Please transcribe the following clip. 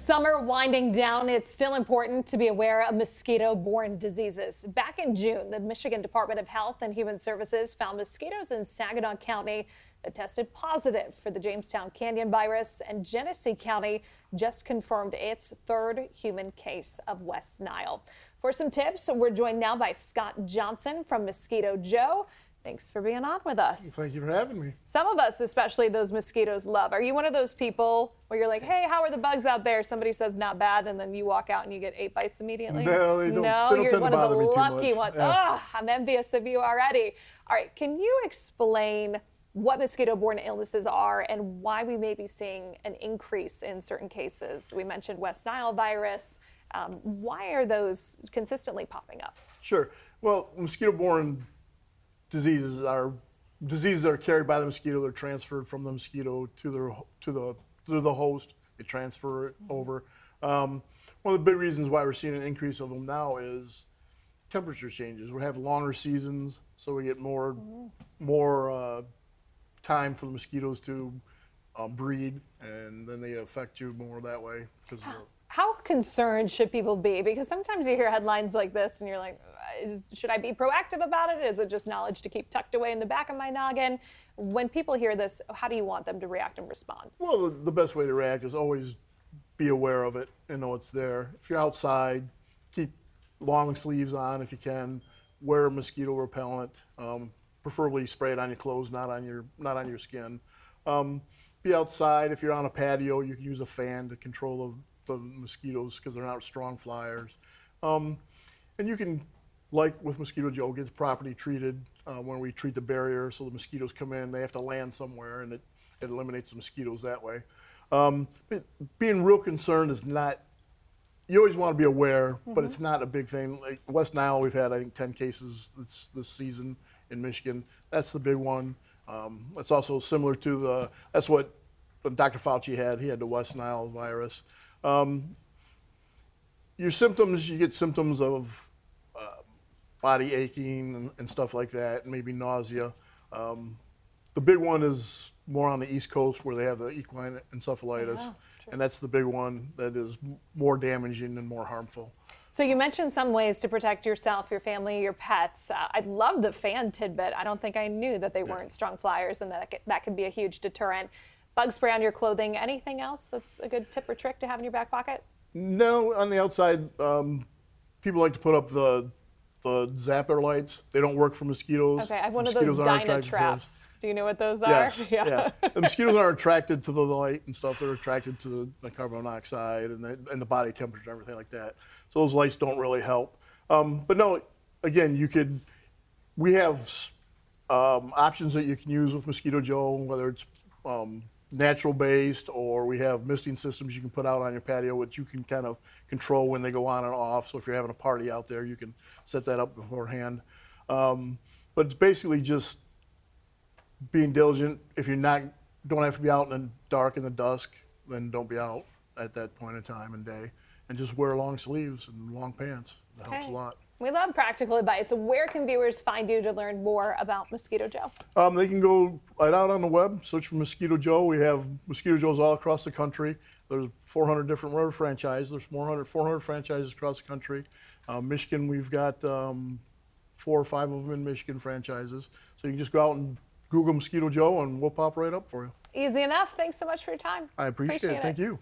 summer winding down, it's still important to be aware of mosquito-borne diseases. Back in June, the Michigan Department of Health and Human Services found mosquitoes in Saginaw County that tested positive for the Jamestown Canyon virus, and Genesee County just confirmed its third human case of West Nile. For some tips, we're joined now by Scott Johnson from Mosquito Joe. Thanks for being on with us. Thank you for having me. Some of us, especially those mosquitoes, love. Are you one of those people where you're like, hey, how are the bugs out there? Somebody says not bad, and then you walk out and you get 8 bites immediately? No, they don't. No, They don't you're tend one to of the bother me too lucky much. ones. Yeah. Ugh, I'm envious of you already. All right, can you explain what mosquito-borne illnesses are and why we may be seeing an increase in certain cases? We mentioned West Nile virus. Why are those consistently popping up? Sure. Well, mosquito-borne diseases that are carried by the mosquito. They're transferred from the mosquito to the host. They transfer it over. One of the big reasons why we're seeing an increase of them now is temperature changes. We have longer seasons, so we get more time for the mosquitoes to breed, and then they affect you more that way. How concerned should people be? Because sometimes you hear headlines like this and you're like, should I be proactive about it? Is it just knowledge to keep tucked away in the back of my noggin? When people hear this, how do you want them to react and respond? Well, the best way to react is always be aware of it and know it's there. If you're outside, keep long sleeves on if you can. Wear mosquito repellent. Preferably spray it on your clothes, not on your skin. Be outside. If you're on a patio, you can use a fan to control the mosquitoes because they're not strong flyers. And you can, like with Mosquito Joe, get the property treated when we treat the barrier, so the mosquitoes come in, they have to land somewhere, and it eliminates the mosquitoes that way. But being real concerned is not, you always want to be aware, but it's not a big thing. Like West Nile, we've had, I think, 10 cases this season in Michigan. That's the big one. That's also similar to that's what Dr. Fauci had. He had the West Nile virus. Your symptoms, you get symptoms of body aching and stuff like that, and maybe nausea. The big one is more on the East Coast where they have the equine encephalitis, and that's the big one that is more damaging and more harmful. So you mentioned some ways to protect yourself, your family, your pets. I love the fan tidbit. I don't think I knew that they weren't strong flyers and that could be a huge deterrent. Bug spray on your clothing. Anything else that's a good tip or trick to have in your back pocket? No, on the outside, people like to put up the zapper lights. They don't work for mosquitoes. Okay, I have one of those Dynatraps. Do you know what those are? Yes, yeah. The mosquitoes aren't attracted to the light and stuff. They're attracted to the carbon monoxide and the body temperature and everything like that. So those lights don't really help. But no, again, we have options that you can use with Mosquito Joe, whether it's natural based, or we have misting systems you can put out on your patio, which you can kind of control when they go on and off. So if you're having a party out there, you can set that up beforehand. But it's basically just being diligent. If you're don't have to be out in the dark in the dusk, then don't be out at that point in time and day. And just wear long sleeves and long pants. That helps a lot. We love practical advice. So where can viewers find you to learn more about Mosquito Joe? They can go right out on the web, search for Mosquito Joe. We have Mosquito Joes all across the country. There's 400 different franchises. There's 400 franchises across the country. Michigan, we've got 4 or 5 of them in Michigan franchises. So you can just go out and Google Mosquito Joe and we'll pop right up for you. Easy enough. Thanks so much for your time. I appreciate it. Thank you.